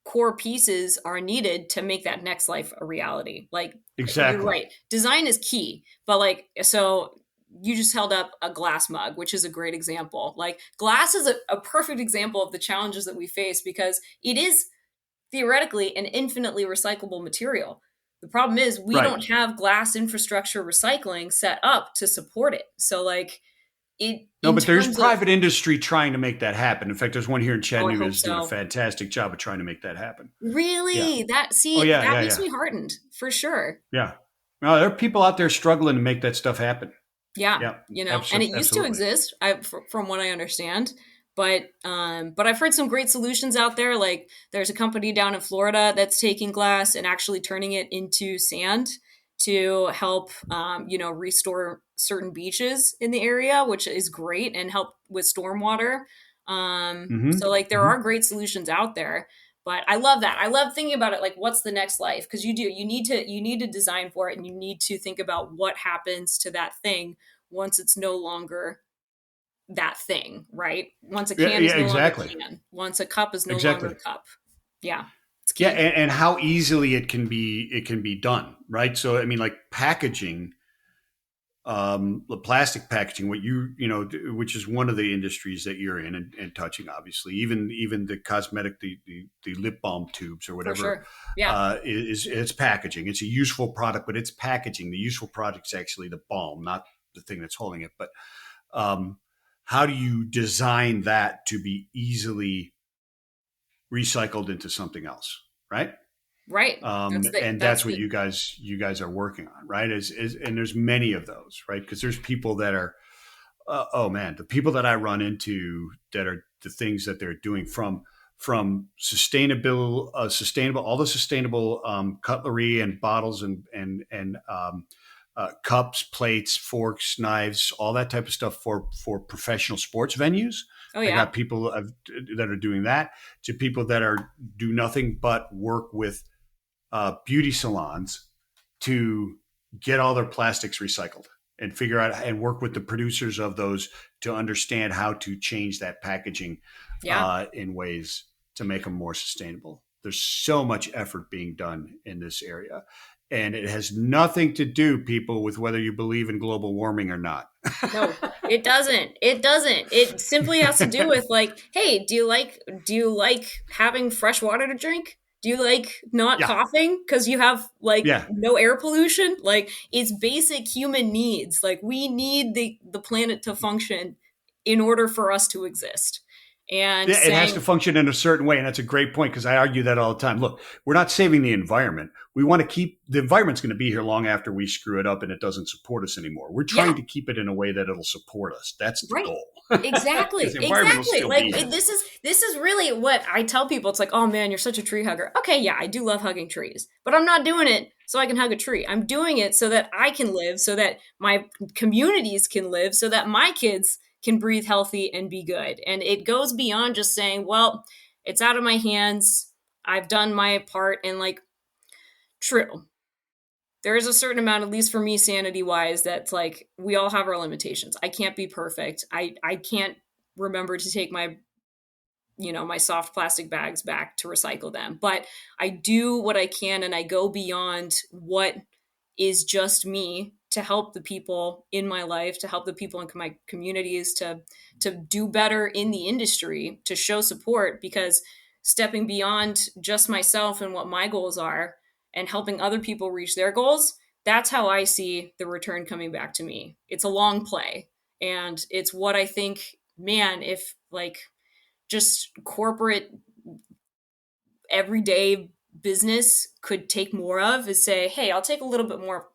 core pieces are needed to make that next life a reality? Like, you're Exactly. right. Design is key. But like, so you just held up a glass mug, which is a great example. Like, glass is a perfect example of the challenges that we face because it is theoretically an infinitely recyclable material. The problem is we Right. don't have glass infrastructure recycling set up to support it. So like, it No, in but there's terms of, private industry trying to make that happen. In fact, there's one here in oh, I Chattanooga hope that's doing a so. fantastic job of trying to make that happen. Yeah. Really? Oh yeah, That yeah, makes yeah. me heartened for sure. Yeah. No, there are people out there struggling to make that stuff happen. Yeah, Yeah. and it Absolutely. used to Absolutely. exist, from what I understand. But I've heard some great solutions out there. Like, there's a company down in Florida that's taking glass and actually turning it into sand to help, restore certain beaches in the area, which is great, and help with stormwater. So Mm-hmm. like, there Mm-hmm. are great solutions out there. But I love that. I love thinking about it. Like, what's the next life? Because you need to design for it, and you need to think about what happens to that thing once it's no longer that thing, right? Once a Yeah. can Yeah. is no longer Exactly. can. Once a cup is no longer Exactly. a cup. Yeah, it's Yeah, key. and how easily it can be done, right? So I mean, like packaging, the plastic packaging, which is one of the industries that you're in and touching, obviously, even the cosmetic, the lip balm tubes or For whatever, sure. Yeah. is it's packaging. It's a useful product, but it's packaging. The useful product's actually the balm, not the thing that's holding it. But um, how do you design that to be easily recycled into something else, right? Right. And That's that's what the you guys are working on, right? And there's many of those, right? Because there's people that are, oh man, the people that I run into that are the things that they're doing from sustainable, all the sustainable cutlery and bottles and cups, plates, forks, knives, all that type of stuff for professional sports venues. Oh I yeah. got people that are doing that, to people that are do nothing but work with beauty salons to get all their plastics recycled and figure out and work with the producers of those to understand how to change that packaging Yeah. in ways to make them more sustainable. There's so much effort being done in this area. And it has nothing to do, people, with whether you believe in global warming or not. No, it doesn't. It doesn't. It simply has to do with like, hey, do you like having fresh water to drink? Do you like not Yeah, coughing because you have like yeah. no air pollution? Like it's basic human needs. Like we need the planet to function in order for us to exist. And Yeah, it has to saying, function in a certain way. And that's a great point because I argue that all the time. Look, we're not saving the environment. We want to keep the environment's going to be here long after we screw it up and it doesn't support us anymore. We're yeah, trying to keep it in a way that it'll support us. That's the right. goal. Because Exactly. the environment will Exactly. still Like be here. this is really what I tell people. It's like, "Oh man, you're such a tree hugger." Okay, yeah, I do love hugging trees. But I'm not doing it so I can hug a tree. I'm doing it so that I can live, so that my communities can live, so that my kids can breathe healthy and be good. And it goes beyond just saying, "Well, it's out of my hands. I've done my part." And like, true. There is a certain amount, at least for me, sanity wise, that's like we all have our limitations. I can't be perfect. I can't remember to take my soft plastic bags back to recycle them, but I do what I can, and I go beyond what is just me to help the people in my life, to help the people in my communities, to do better in the industry, to show support, because stepping beyond just myself and what my goals are and helping other people reach their goals, that's how I see the return coming back to me. It's a long play, and it's what I think, man, if like just corporate everyday business could take more of, is say, hey, I'll take a little bit more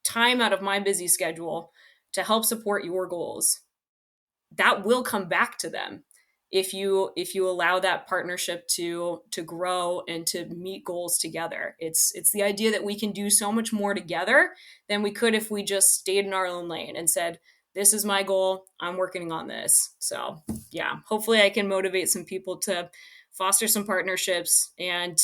time out of my busy schedule to help support your goals. That will come back to them if you allow that partnership to grow and to meet goals together. It's the idea that we can do so much more together than we could if we just stayed in our own lane and said, this is my goal, I'm working on this. So yeah, hopefully I can motivate some people to foster some partnerships and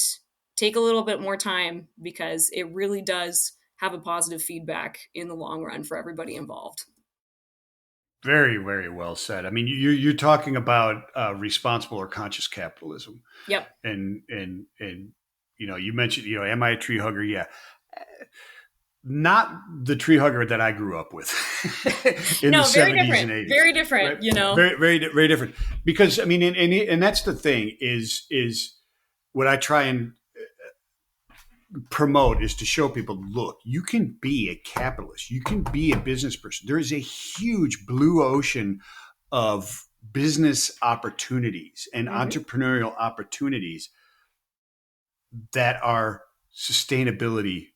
take a little bit more time, because it really does have a positive feedback in the long run for everybody involved. Very, very well said. I mean, you're talking about responsible or conscious capitalism, Yep. and you mentioned, am I a tree hugger? Yeah, not the tree hugger that I grew up with in the No, very '70s and different. '80s. Very Right? different. Very, very, very different. Because I mean, and that's the thing is what I try and promote is to show people, look, you can be a capitalist, you can be a business person. There is a huge blue ocean of business opportunities and Hmm. entrepreneurial opportunities that are sustainability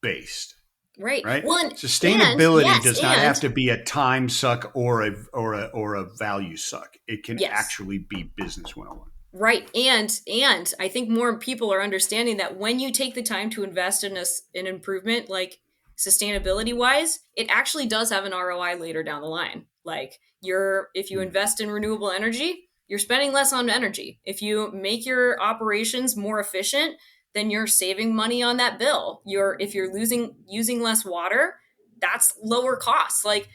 based, Right. right? Well, and Sustainability yes, does not and have to be a time suck or a value suck. It can yes. actually be business 101. Right. And I think more people are understanding that when you take the time to invest in an improvement, like sustainability wise, it actually does have an ROI later down the line. Like if you Mm. invest in renewable energy, you're spending less on energy. If you make your operations more efficient, then you're saving money on that bill. If you're using less water, that's lower costs. Like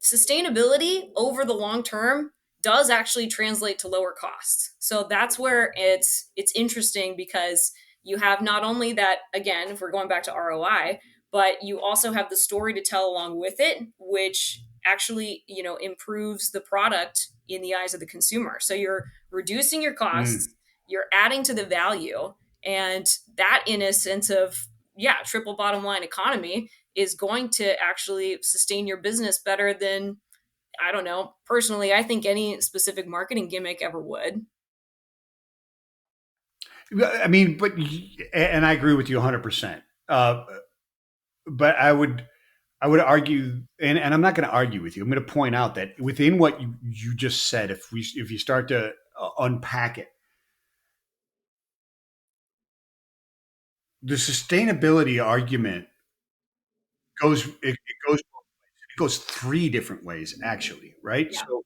sustainability over the long term does actually translate to lower costs. So that's where it's interesting, because you have not only that, again, if we're going back to ROI, but you also have the story to tell along with it, which actually, improves the product in the eyes of the consumer. So you're reducing your Mm. costs, you're adding to the value, and that, in a sense of, yeah, triple bottom line economy, is going to actually sustain your business better than, I don't know, personally, I think any specific marketing gimmick ever would. I mean, and I agree with you 100%. But I would argue, and I'm not going to argue with you. I'm going to point out that within what you just said, if you start to unpack it, the sustainability argument goes it goes three different ways actually, right? Yeah. So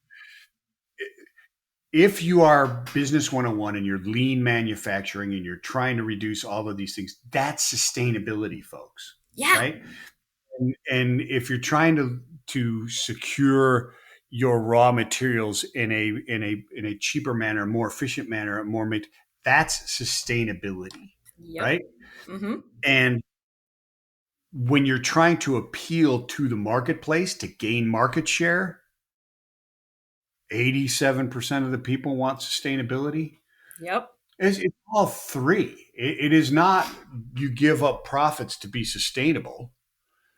if you are business 101 and you're lean manufacturing and you're trying to reduce all of these things, that's sustainability, folks, Yeah. right? And if you're trying to secure your raw materials in a cheaper manner, more efficient manner, that's sustainability, Yep. right? Mm-hmm. And when you're trying to appeal to the marketplace to gain market share, 87% of the people want sustainability. Yep. It's all three. It is not you give up profits to be sustainable.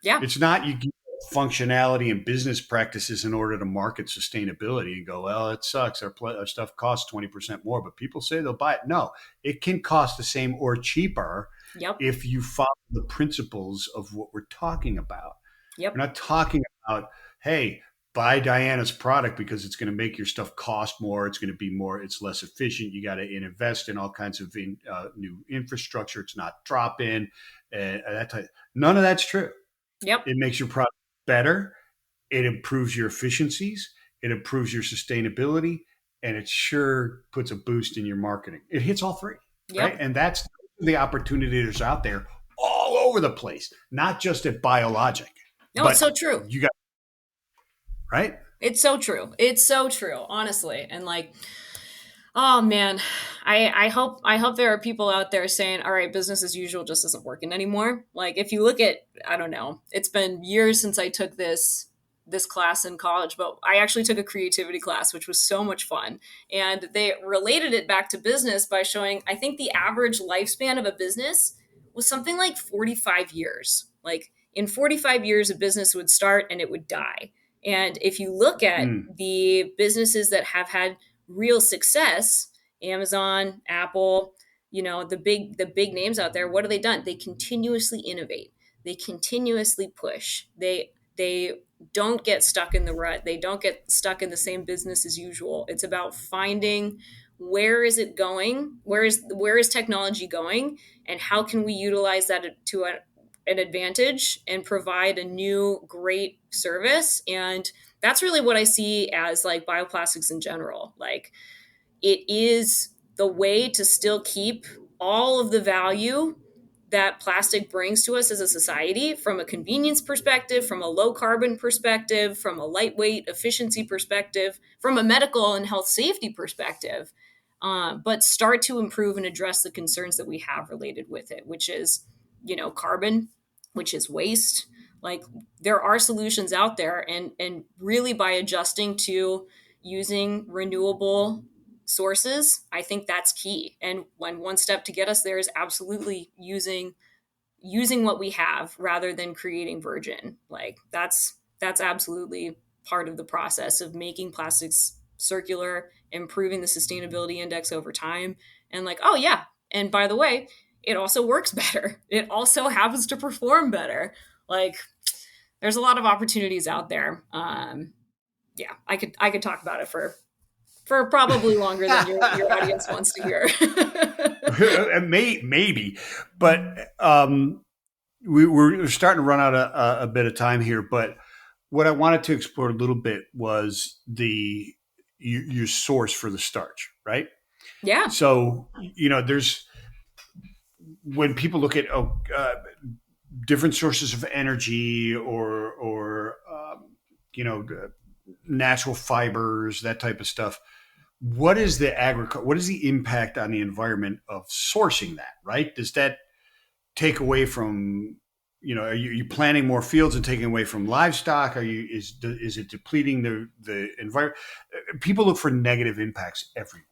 Yeah. It's not you give functionality and business practices in order to market sustainability and go, well, it sucks. Our stuff costs 20% more, but people say they'll buy it. No, it can cost the same or cheaper Yep. if you follow the principles of what we're talking about. Yep. We're not talking about, hey, buy Diana's product because it's going to make your stuff cost more. It's going to be more, it's less efficient. You got to invest in all kinds of new infrastructure. It's not drop in. None of that's true. Yep. It makes your product better. It improves your efficiencies. It improves your sustainability. And it sure puts a boost in your marketing. It hits all three, right? Yep. And that's the opportunity that's out there all over the place, not just at BioLogiQ. No, But it's so true. you got, right? It's so true. It's so true, honestly. And like, oh man, I hope there are people out there saying, all right, business as usual just isn't working anymore. Like if you look at, I don't know, it's been years since I took this class in college, but I actually took a creativity class, which was so much fun. And they related it back to business by showing, I think the average lifespan of a business was something like 45 years. Like in 45 years, a business would start and it would die. And if you look at Mm. the businesses that have had real success, Amazon, Apple, the big names out there, what have they done? They continuously innovate. They continuously push. They don't get stuck in the rut. They don't get stuck in the same business as usual. It's about finding where is it going? Where is technology going? And how can we utilize that to an advantage and provide a new great service? And that's really what I see as like bioplastics in general. Like it is the way to still keep all of the value that plastic brings to us as a society from a convenience perspective, from a low carbon perspective, from a lightweight efficiency perspective, from a medical and health safety perspective, but start to improve and address the concerns that we have related with it, which is, carbon, which is waste. Like there are solutions out there, and really by adjusting to using renewable sources, I think that's key. And one step to get us there is absolutely using what we have rather than creating virgin. Like that's absolutely part of the process of making plastics circular, improving the sustainability index over time. And like, oh yeah, and by the way, it also works better. It also happens to perform better. Like there's a lot of opportunities out there. Yeah, I could talk about it for probably longer than your audience wants to hear. Maybe, but we're starting to run out a bit of time here. But what I wanted to explore a little bit was your source for the starch, right? Yeah. So there's when people look at different sources of energy or natural fibers, that type of stuff. What is the impact on the environment of sourcing that, right? Does that take away from, are you planting more fields and taking away from livestock? Is it depleting the environment? People look for negative impacts everywhere.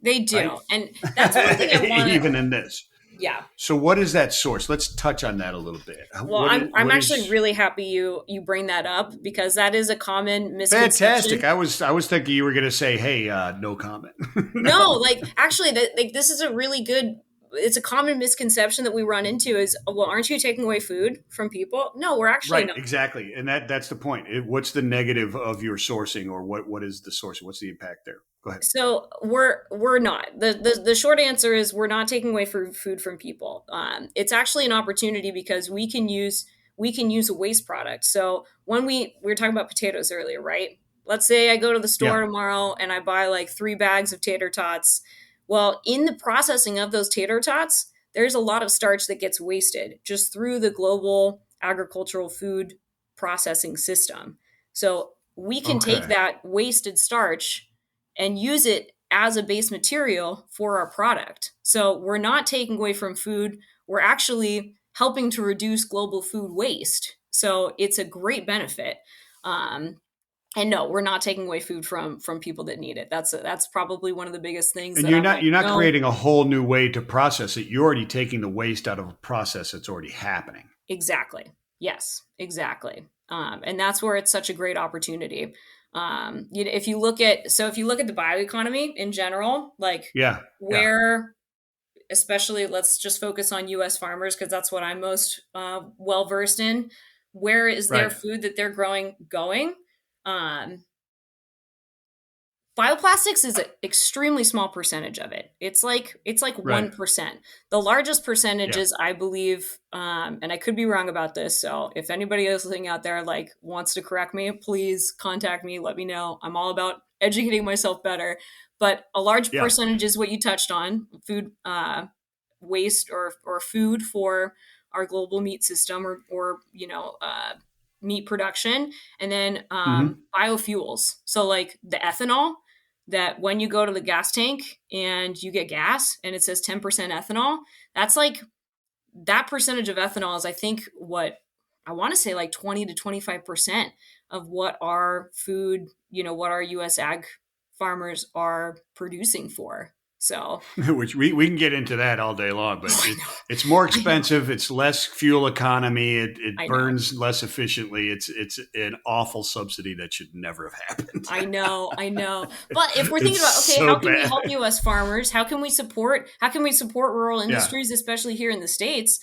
They do. Right? And that's one thing I want to, even in this. yeah. So what is that source? Let's touch on that a little bit. Well, I'm actually really happy you bring that up, because that is a common misconception. Fantastic. I was thinking you were going to say, hey, no comment. No, like actually, this is a really good it's a common misconception that we run into is, well, aren't you taking away food from people? No, we're actually Right, not. exactly. And that's the point. What's the negative of your sourcing, or what is the sourcing? What's the impact there? Go ahead. So we're not. The short answer is we're not taking away food from people. It's actually an opportunity because we can use a waste product. So when we were talking about potatoes earlier, right? Let's say I go to the store Yeah. tomorrow and I buy like 3 bags of tater tots. Well, in the processing of those tater tots, there's a lot of starch that gets wasted just through the global agricultural food processing system. So we can take Okay. that wasted starch and use it as a base material for our product. So we're not taking away from food. We're actually helping to reduce global food waste. So it's a great benefit. Um, and no, we're not taking away food from people that need it. That's probably one of the biggest things And that you're I'm not like, you're not no, creating a whole new way to process it. You're already taking the waste out of a process that's already happening. exactly. Yes, exactly. And that's where it's such a great opportunity. If you look at the bioeconomy in general, like Yeah. Yeah. where, especially, let's just focus on U.S. farmers because that's what I'm most well versed in. Where is their Right. food that they're growing going? Um, Bioplastics is an extremely small percentage of it. It's like Right. 1%. The largest percentage Yeah. is, I believe, and I could be wrong about this. So if anybody else listening out there like wants to correct me, please contact me. Let me know. I'm all about educating myself better. But a large Yeah. percentage is what you touched on: food waste or food for our global meat system or meat production, and then Hmm. biofuels. So like the ethanol that when you go to the gas tank and you get gas and it says 10% ethanol, that's like that percentage of ethanol is, I think, what I want to say like 20 to 25% of what our food, what our US ag farmers are producing for. So, Which we can get into that all day long, but I know, it's more I know, expensive. It's less fuel economy. It I know. burns less efficiently. It's an awful subsidy that should never have happened. I know, I know. But if we're It's thinking about, okay, so how can we bad. help US farmers? How can we support rural Yeah. industries, especially here in the States?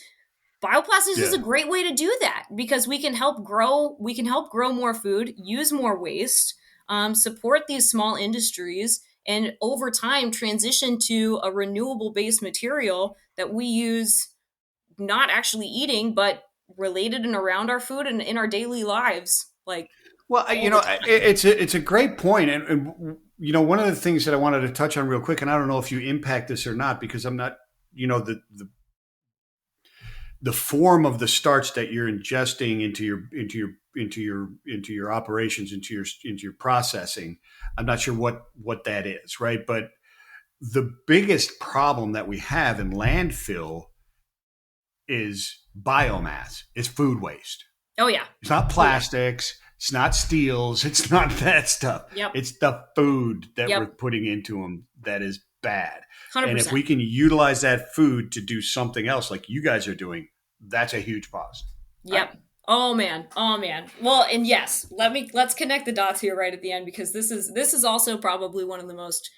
Bioplastics is Yeah. a great way to do that because we can help grow more food, use more waste, support these small industries, and over time transition to a renewable based material that we use, not actually eating, but related and around our food and in our daily lives, like Well, all the time. it's a great point, and one of the things that I wanted to touch on real quick, and I don't know if you impact this or not because I'm not, the form of the starch that you're ingesting into your operations, into your processing. I'm not sure what that is, right? But the biggest problem that we have in landfill is biomass. It's food waste. Oh yeah. It's not Oh yeah. plastics. It's not steels. It's not that stuff. Yep. It's the food that we're Yep. putting into them that is bad. And if 100%. we can utilize that food to do something else like you guys are doing, that's a huge positive. Right? Yep. Oh man. Oh man. Well, and yes, let's connect the dots here right at the end because this is also probably one of the most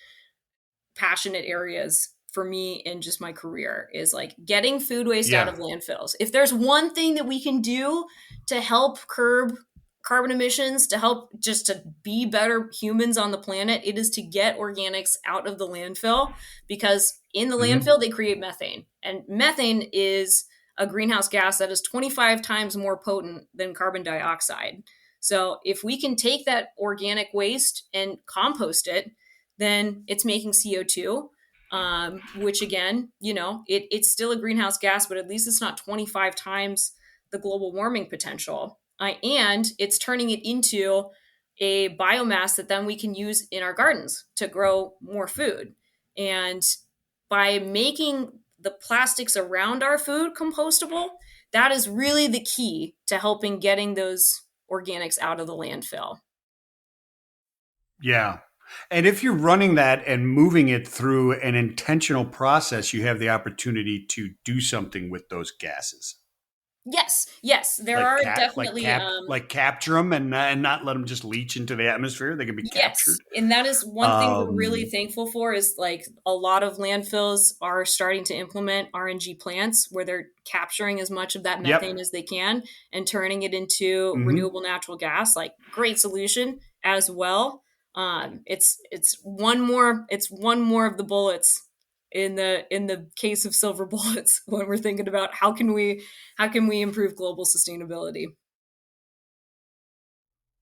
passionate areas for me in just my career is like getting food waste out Yeah. of landfills. If there's one thing that we can do to help curb carbon emissions, to help just to be better humans on the planet, it is to get organics out of the landfill because in the Hmm. landfill they create methane. And methane is a greenhouse gas that is 25 times more potent than carbon dioxide. So if we can take that organic waste and compost it, then it's making CO2, which again, it's still a greenhouse gas, but at least it's not 25 times the global warming potential. And it's turning it into a biomass that then we can use in our gardens to grow more food. And by making the plastics around our food compostable, that is really the key to helping getting those organics out of the landfill. Yeah. And if you're running that and moving it through an intentional process, you have the opportunity to do something with those gases. Yes, there are definitely capture them and not let them just leach into the atmosphere. They can be yes, captured. and that is one thing we're really thankful for is like a lot of landfills are starting to implement RNG plants where they're capturing as much of that methane as they can and turning it into renewable natural gas. Like great solution as well. It's one more of the bullets in the case of silver bullets when we're thinking about how can we improve global sustainability.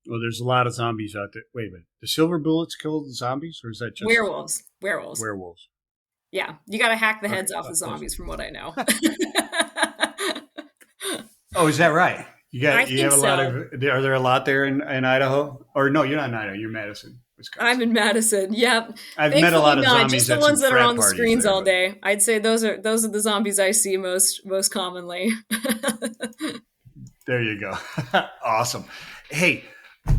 Well, there's a lot of zombies out there. Wait a minute. The silver bullets kill the zombies, or is that just werewolves? Werewolves. Yeah, you got to hack the heads off the zombies, from what I know. Oh, is that right? You have a lot so. of. Are there a lot there in Idaho? Or no, you're not in Idaho. You're Madison, Wisconsin. I'm in Madison. Yep. I've met a lot of zombies. Just the ones that are on the screens all day. I'd say those are the zombies I see most commonly. There you go. Awesome. Hey,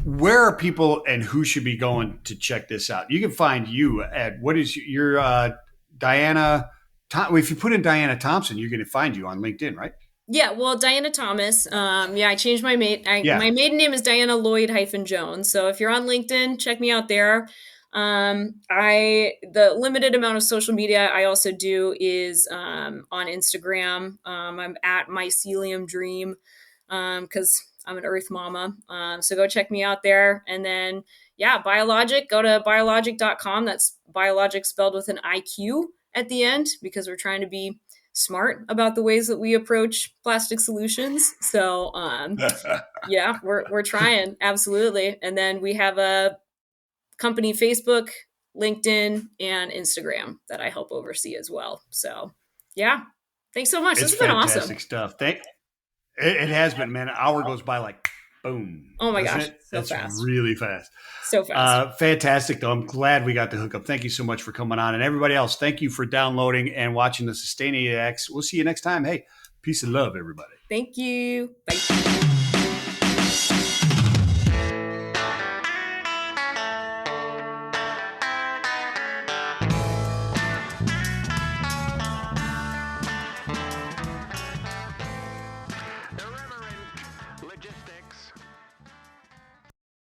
where are people and who should be going to check this out? You can find you at what is your Diana? If you put in Diana Thompson, you're going to find you on LinkedIn, right? Yeah, well, Diana Thomas. I changed my my maiden name is Diana Lloyd-Jones. So if you're on LinkedIn, check me out there. The limited amount of social media I also do is on Instagram. I'm at Mycelium Dream because I'm an Earth mama. So go check me out there. And then, BioLogiQ, go to biologic.com. That's BioLogiQ spelled with an IQ at the end because we're trying to be smart about the ways that we approach plastic solutions. So, we're trying. Absolutely. And then we have a company Facebook, LinkedIn, and Instagram that I help oversee as well. So, thanks so much. This has been awesome. Fantastic stuff. It has been, man. An hour goes by like boom. Oh my gosh. That's fast. Really fast. So fast. Fantastic, though. I'm glad we got to hook up. Thank you so much for coming on. And everybody else, thank you for downloading and watching the Sustainiacs. We'll see you next time. Hey, peace and love, everybody. Thank you. Bye.